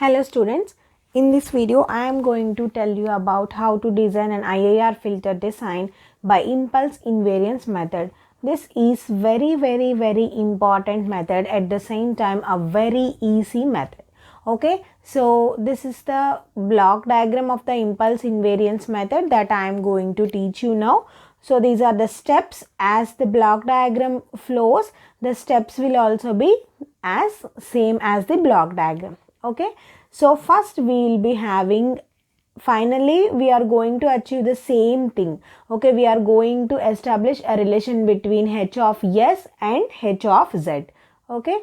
Hello students, in this video I am going to tell you about how to design an IIR filter design by impulse invariance method. This is very important method, at the same time a very easy method. Okay, so this is the block diagram of the impulse invariance method that I am going to teach you now. So these are the steps. As the block diagram flows, the steps will also be as same as the block diagram. Okay, so first we will be having, finally we are going to achieve the same thing. Okay, we are going to establish a relation between h of s and h of z. Okay,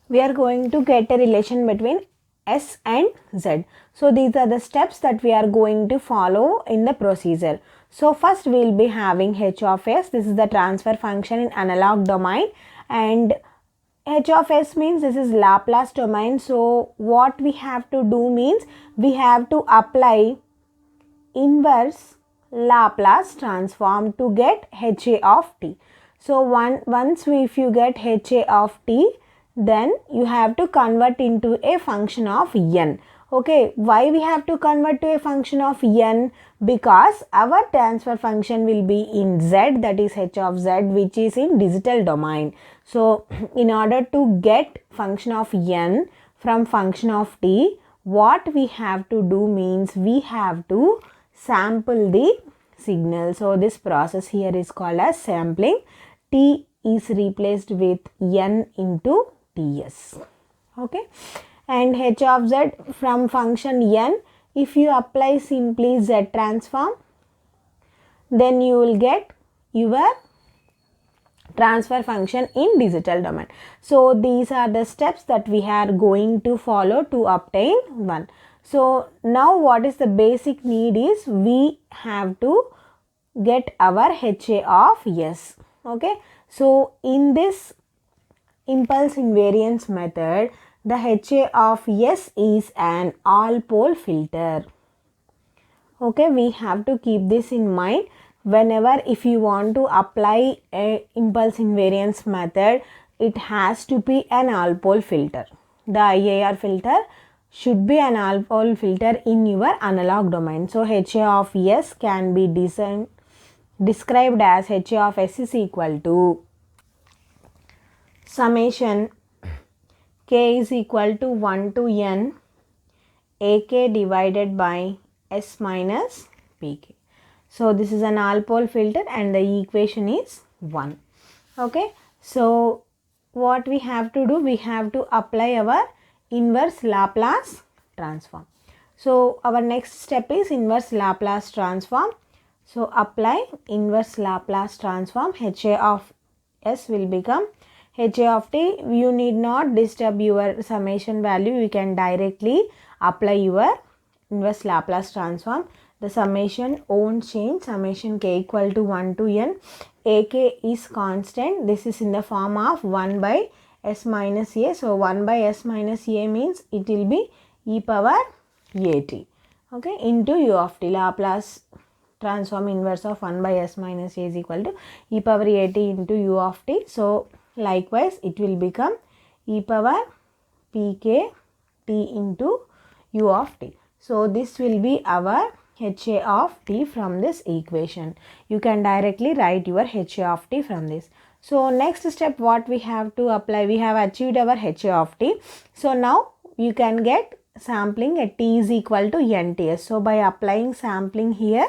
we are going to get a relation between s and z. So these are the steps that we are going to follow in the procedure. So first we will be having h of s. This is the transfer function in analog domain, and h of s means this is Laplace domain. So what we have to do means we have to apply inverse Laplace transform to get HA of t. So if you get HA of t, then you have to convert into a function of n. Okay, why we have to convert to a function of n? Because our transfer function will be in z, that is h of z, which is in digital domain. So in order to get function of n from function of t, what we have to do means we have to sample the signal. So this process here is called as sampling. T is replaced with n into ts. Okay, and h of z from function n, if you apply simply z transform, then you will get your transfer function in digital domain. So these are the steps that we are going to follow to obtain one. So now what is the basic need is we have to get our HA of S. Okay, so in this impulse invariance method, the HA of S is an all pole filter. Okay, we have to keep this in mind. Whenever if you want to apply a impulse invariance method, it has to be an all pole filter. The IIR filter should be an all pole filter in your analog domain. So HA of S can be described as HA of S is equal to summation k is equal to 1 to n AK divided by S minus PK. So this is an all pole filter and the equation is 1. Okay, so what we have to do, we have to apply our inverse Laplace transform. So our next step is inverse Laplace transform. So apply inverse Laplace transform. HA of S will become HA of t. You need not disturb your summation value, you can directly apply your inverse Laplace transform. The summation won't change, summation k equal to 1 to n. AK is constant, this is in the form of 1 by s minus a. So 1 by s minus a means it will be e power at. Okay, into u of t. Laplace transform inverse of 1 by s minus a is equal to e power at into u of t. So likewise it will become e power pk t into u of t. So this will be our HA of t from this equation. You can directly write your HA of t from this. So next step what we have to apply, we have achieved our HA of t. So now you can get sampling at t is equal to nts. So by applying sampling here,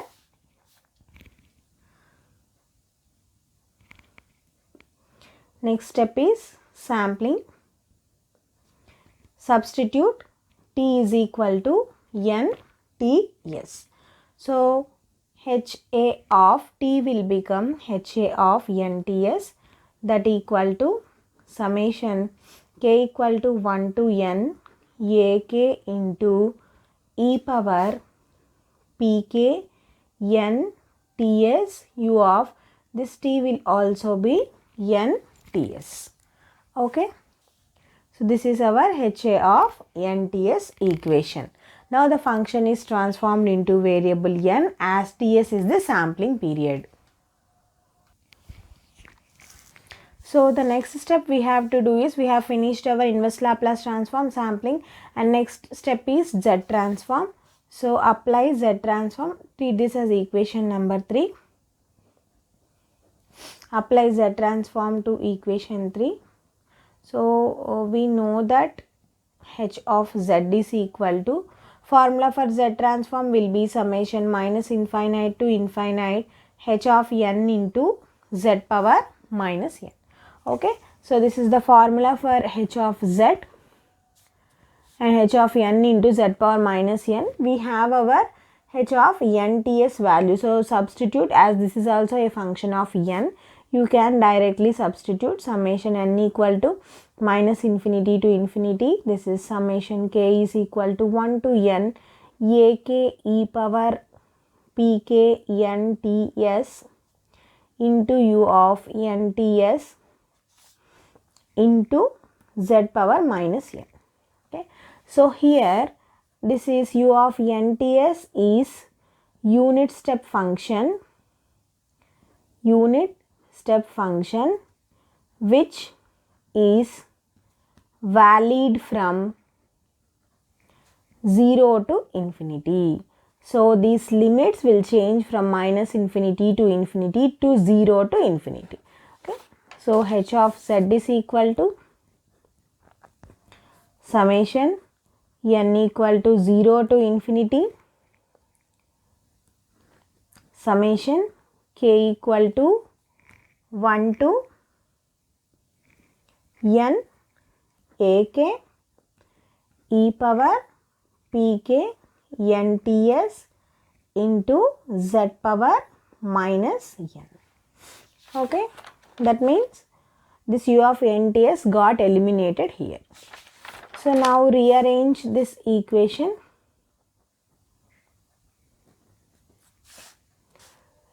next step is sampling. Substitute t is equal to nts. So HA of t will become HA of nts, that equal to summation k equal to 1 to n ak into e power pk n ts u of this t will also be nts. Okay, so this is our HA of nts equation. Now the function is transformed into variable n as ts is the sampling period. So the next step we have to do is, we have finished our inverse Laplace transform sampling, and next step is Z transform. So apply Z transform, treat this as equation number 3. Apply Z transform to equation 3. So we know that h of z is equal to, formula for Z transform will be summation minus infinite to infinite h of n into z power minus n. Okay, so this is the formula for h of z and h of n into z power minus n. We have our h of nts value. So substitute, as this is also a function of n, you can directly substitute summation n equal to minus infinity to infinity. This is summation k is equal to 1 to n ak e power pk nts into u of nts into z power minus n. Okay, so here this is u of nts is unit step function which is valid from 0 to infinity. So these limits will change from minus infinity to infinity to 0 to infinity. Okay, so h of z is equal to summation n equal to 0 to infinity summation k equal to 1 to n ak e power pk nts into z power minus n. Okay, that means this u of nts got eliminated here. So now rearrange this equation.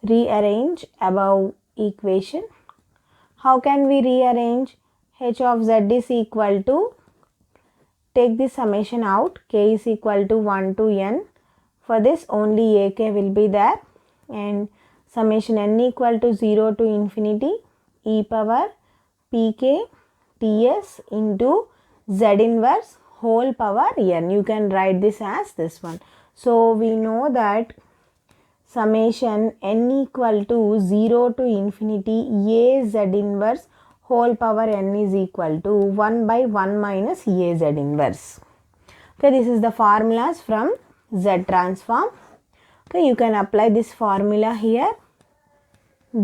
Rearrange above equation. How can we rearrange? H of z is equal to, take the summation out, k is equal to 1 to n. For this only ak will be there, and summation n equal to 0 to infinity e power pk ts into z inverse whole power n. You can write this as this one. So we know that summation n equal to 0 to infinity a z inverse whole power n is equal to 1 by 1 minus a z inverse. Okay, this is the formulas from Z transform. Okay, you can apply this formula here.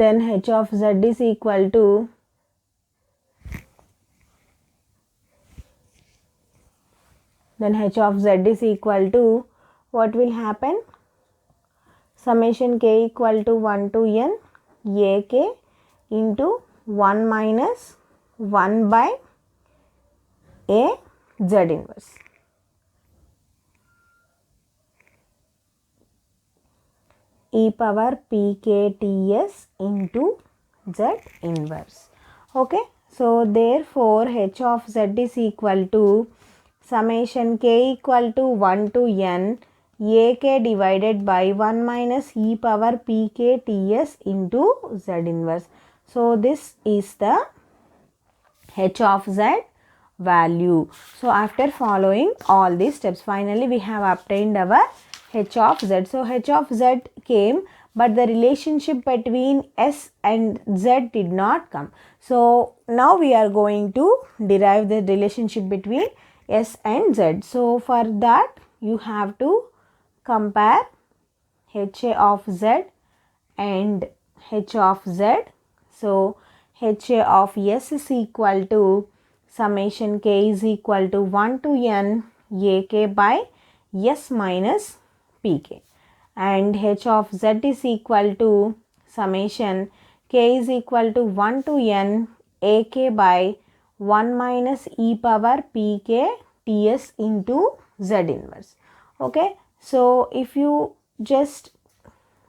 Then h of z is equal to what will happen? Summation k equal to 1 to n ak into 1 minus 1 by a z inverse. E power pkts into z inverse. Okay, so therefore h of z is equal to summation k equal to 1 to n ak divided by 1 minus e power pkts into z inverse. So this is the h of z value. So after following all these steps, finally we have obtained our h of z. So h of z came, but the relationship between s and z did not come. So now we are going to derive the relationship between s and z. So for that you have to compare h of z and h of z. So h of s is equal to summation k is equal to 1 to n ak by s minus pk, and h of z is equal to summation k is equal to 1 to n ak by 1 minus e power pk ts into z inverse. Okay, so if you just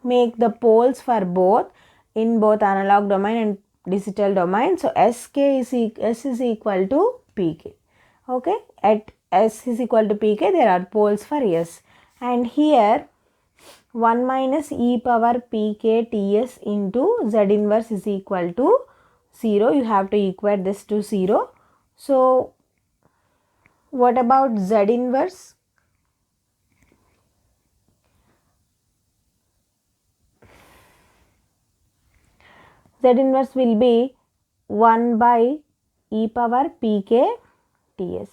make the poles for both in both analog domain and digital domain, so s is equal to pk. Okay, at s is equal to pk there are poles for s, and here 1 minus e power pk ts into z inverse is equal to 0, you have to equate this to 0. So what about Z inverse? Z inverse will be 1 by e power pk ts,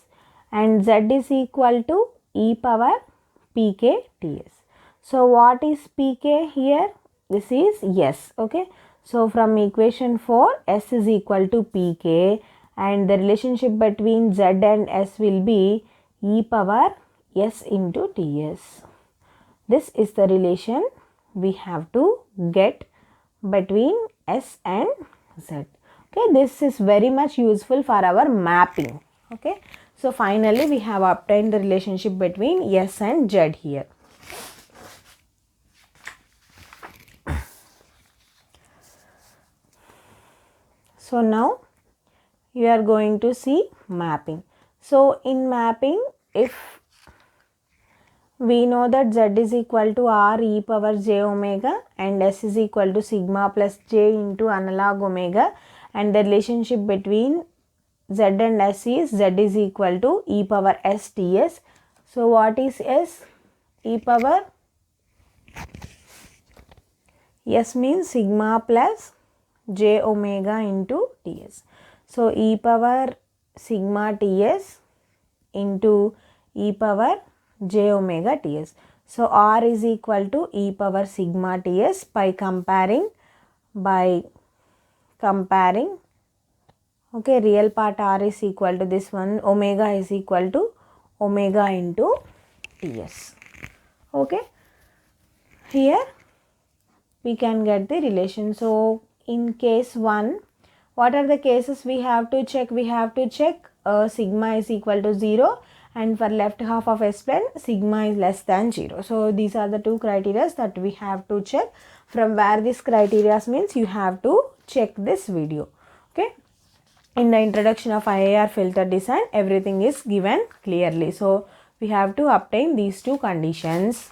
and z is equal to e power pk ts. So what is pk here? This is s. Okay. So from equation 4, s is equal to pk, and the relationship between z and s will be e power s into ts. This is the relation we have to get between s and z. Okay, this is very much useful for our mapping. Okay, so finally we have obtained the relationship between s and z here. So now you are going to see mapping. So in mapping, if we know that z is equal to r e power j omega and s is equal to sigma plus j into analog omega, and the relationship between z and s is z is equal to e power s ts. So what is s? E power s means sigma plus j omega into ts. So e power sigma ts into e power j omega ts. So r is equal to e power sigma ts by comparing okay, real part r is equal to this one, omega is equal to omega into ts. Okay, here we can get the relation. So in case 1, what are the cases we have to check? We have to check sigma is equal to 0, and for left half of S plane sigma is less than 0. So these are the two criteria that we have to check. From where this criteria means you have to check this video. Okay, in the introduction of IIR filter design, everything is given clearly. So we have to obtain these two conditions.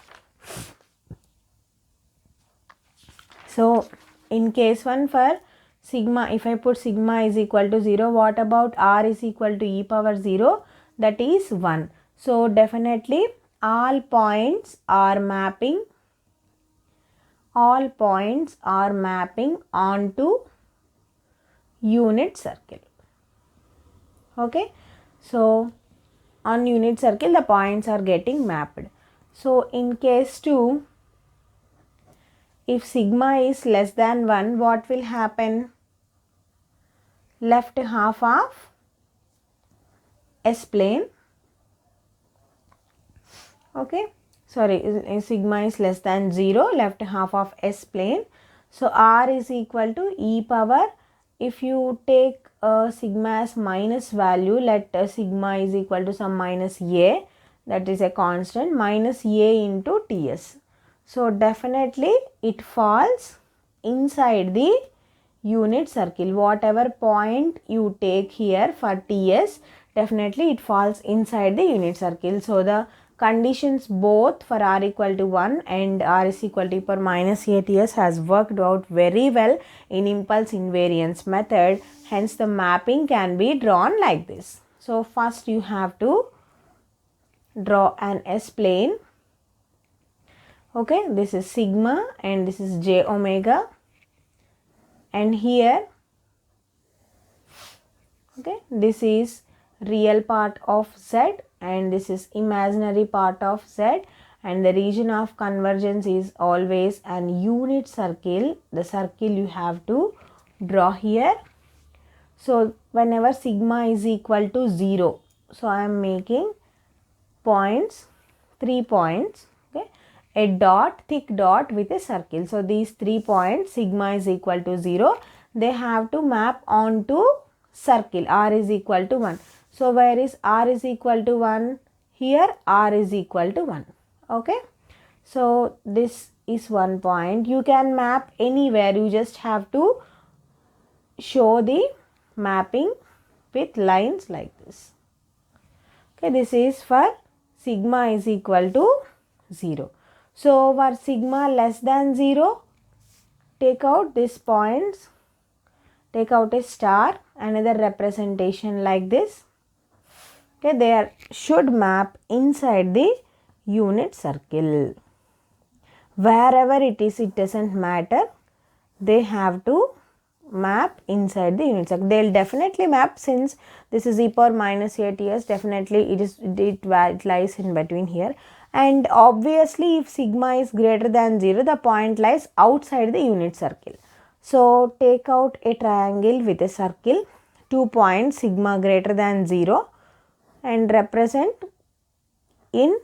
So in case 1, for sigma, if I put sigma is equal to 0, what about r is equal to e power 0? That is 1. So definitely all points are mapping onto unit circle. Okay, so on unit circle the points are getting mapped. So in case 2, if sigma is less than 1, what will happen? Left half of S plane, okay, sorry, sigma is less than 0, left half of S plane. So r is equal to e power, if you take sigma as minus value, let sigma is equal to some minus a, that is a constant, minus a into ts. So definitely it falls inside the unit circle. Whatever point you take here for ts, definitely it falls inside the unit circle. So the conditions both for r equal to 1 and r is equal to e power minus ats has worked out very well in impulse invariance method. Hence the mapping can be drawn like this. So first you have to draw an S plane. Okay, this is sigma and this is j omega, and here, okay, this is real part of z and this is imaginary part of z, and the region of convergence is always an unit circle, the circle you have to draw here. So whenever sigma is equal to 0, so I am making points, 3 points, okay, a dot, thick dot with a circle. So these 3 points, sigma is equal to 0, they have to map onto circle, r is equal to 1. So where is r is equal to 1? Here r is equal to 1. Okay, so this is one point. You can map anywhere, you just have to show the mapping with lines like this. Okay, this is for sigma is equal to 0. So for sigma less than 0, take out these points take out a star, another representation like this. Okay, they should map inside the unit circle. Wherever it is, it doesn't matter. They have to map inside the unit circle. They'll definitely map, since this is e power minus a ts, definitely it lies in between here. And obviously, if sigma is greater than 0, the point lies outside the unit circle. So take out a triangle with a circle, 2 points, sigma greater than 0, and represent in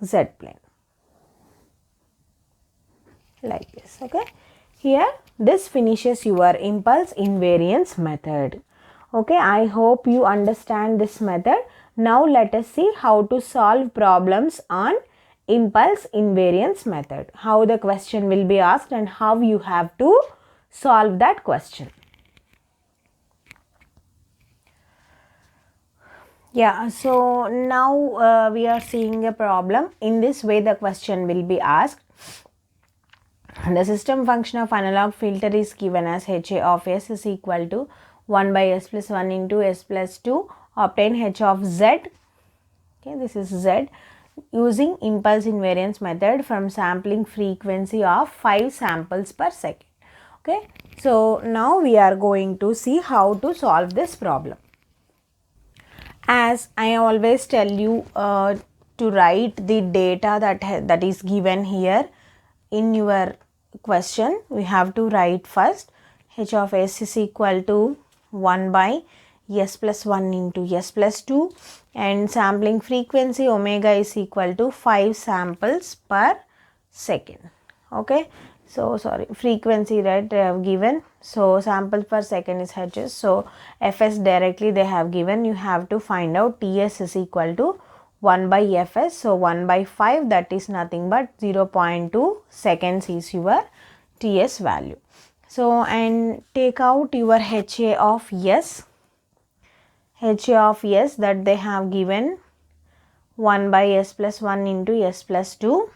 z plane like this. Okay, here this finishes your impulse invariance method. Okay, I hope you understand this method. Now let us see how to solve problems on impulse invariance method, how the question will be asked and how you have to solve that question. Yeah, so now we are seeing a problem. In this way the question will be asked. The system function of analog filter is given as HA of S is equal to 1 by S plus 1 into S plus 2. Obtain H of Z. Okay, this is Z. Using impulse invariance method from sampling frequency of 5 samples per second. Okay, so now we are going to see how to solve this problem. As I always tell you to write the data that is given here in your question, we have to write first H of S is equal to 1 by S plus 1 into S plus 2, and sampling frequency omega is equal to 5 samples per second. Okay, so sorry, frequency, right, they have given. So samples per second is Hs. So Fs directly they have given. You have to find out Ts is equal to 1 by Fs. So 1 by 5, that is nothing but 0.2 seconds is your Ts value. So, and take out your HA of S. HA of S that they have given 1 by S plus 1 into S plus 2.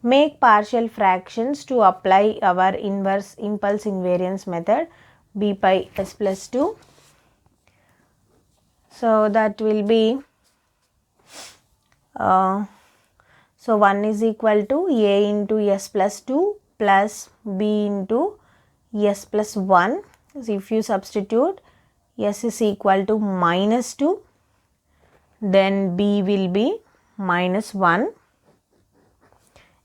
Make partial fractions to apply our inverse impulse invariance method, B by S plus 2. So that will be so 1 is equal to A into S plus 2 plus B into S plus 1. So if you substitute, S is equal to minus 2, then B will be minus 1.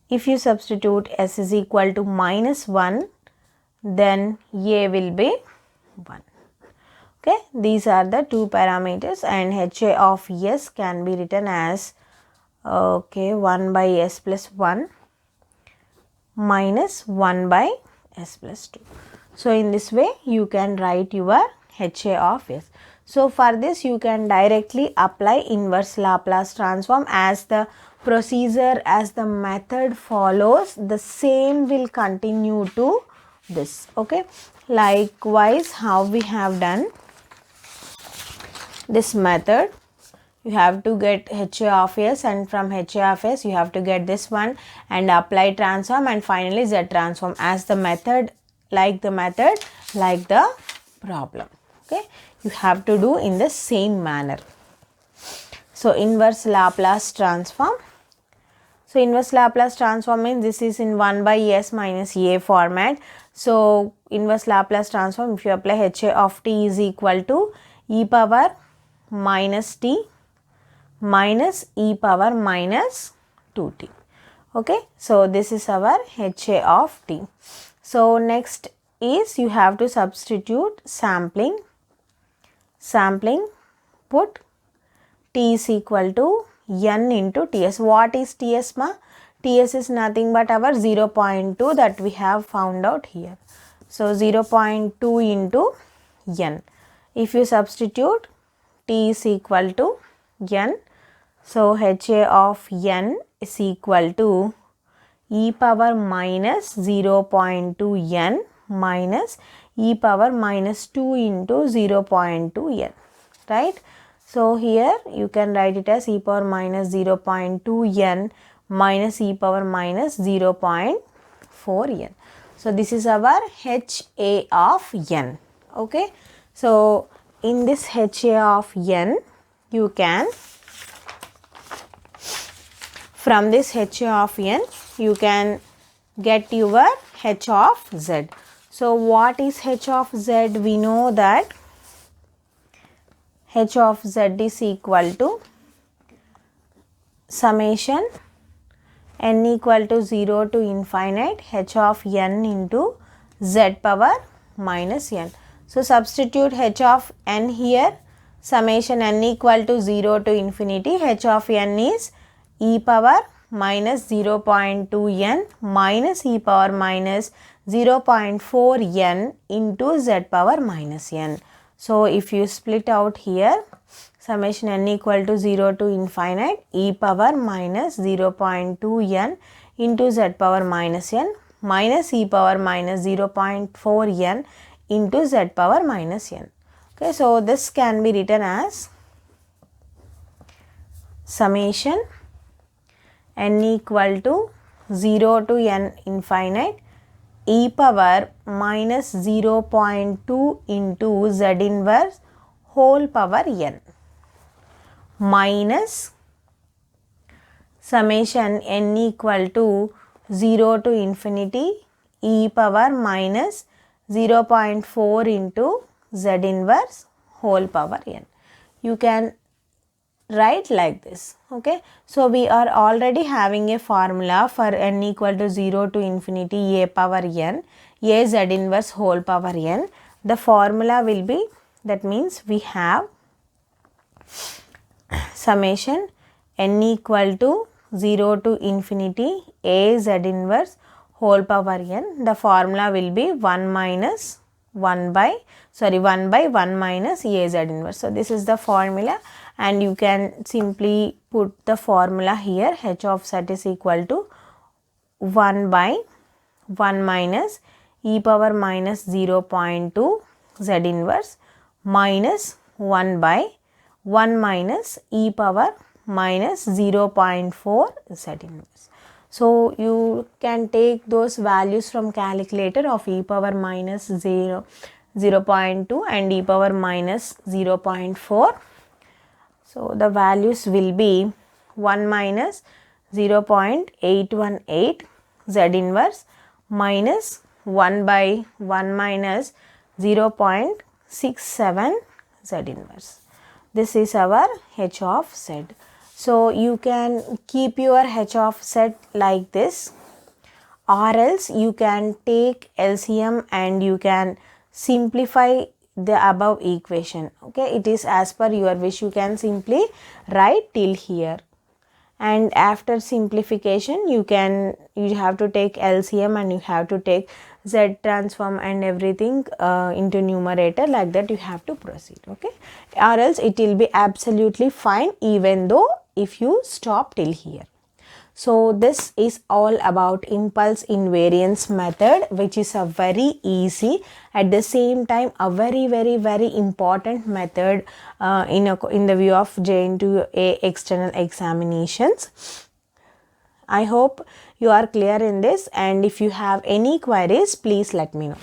If you substitute S is equal to minus 1, then A will be 1. Okay, these are the two parameters, and HA of S can be written as 1 by S plus 1 minus 1 by S plus 2. So in this way you can write your HA of S. So for this you can directly apply inverse Laplace transform, as the procedure, as the method follows, the same will continue to this. Okay, likewise how we have done this method, you have to get HA of S, and from HA of S you have to get this one and apply transform, and finally Z transform, as the method, like the problem. Okay, you have to do in the same manner. So inverse Laplace transform. So inverse Laplace transform means this is in 1 by S minus A format. So inverse Laplace transform, if you apply HA of t is equal to e power minus t minus e power minus 2t. Okay, so this is our HA of t. So next is you have to substitute sampling, put t is equal to n into ts. What is ts ma? Ts is nothing but our 0.2 that we have found out here. So 0.2 into n. If you substitute, t is equal to n. So HA of n is equal to e power minus 0.2 n minus e power minus 2 into 0.2 n, right? So here you can write it as e power minus 0.2 n minus e power minus 0.4 n. So this is our HA of n. Okay, so in this HA of n, you can, from this HA of n, you can get your H of z. So what is H of z? We know that H of z is equal to summation n equal to 0 to infinite H of n into z power minus n. So substitute H of n here, summation n equal to 0 to infinity, H of n is e power minus 0.2 n minus e power minus 0.4 n into z power minus n. So if you split out here, summation n equal to 0 to infinite e power minus 0.2 n into z power minus n minus e power minus 0.4 n into z power minus n. Okay, so this can be written as summation n equal to 0 to n infinite e power minus 0.2 into z inverse whole power n minus summation n equal to 0 to infinity e power minus 0.4 into z inverse whole power n. You can write like this. Okay, so we are already having a formula for n equal to 0 to infinity a power n, a z inverse whole power n. The formula will be, that means we have summation n equal to 0 to infinity a z inverse whole power n. The formula will be 1 by 1 minus a z inverse. So this is the formula, and you can simply put the formula here. H of z is equal to 1 by 1 minus e power minus 0.2 z inverse minus 1 by 1 minus e power minus 0.4 z inverse. So you can take those values from calculator of e power minus 0.2 and e power minus 0.4. So the values will be 1 minus 0.818 z inverse minus 1 by 1 minus 0.67 z inverse. This is our H of z. So you can keep your H of z like this, or else you can take LCM and you can simplify the above equation. Okay, it is as per your wish. You can simply write till here, and after simplification you have to take LCM and you have to take Z transform and everything into numerator. Like that you have to proceed. Okay, or else it will be absolutely fine even though if you stop till here. So this is all about impulse invariance method, which is a very easy, at the same time a very important method in the view of JNTU external examinations. I hope you are clear in this, and if you have any queries, please let me know.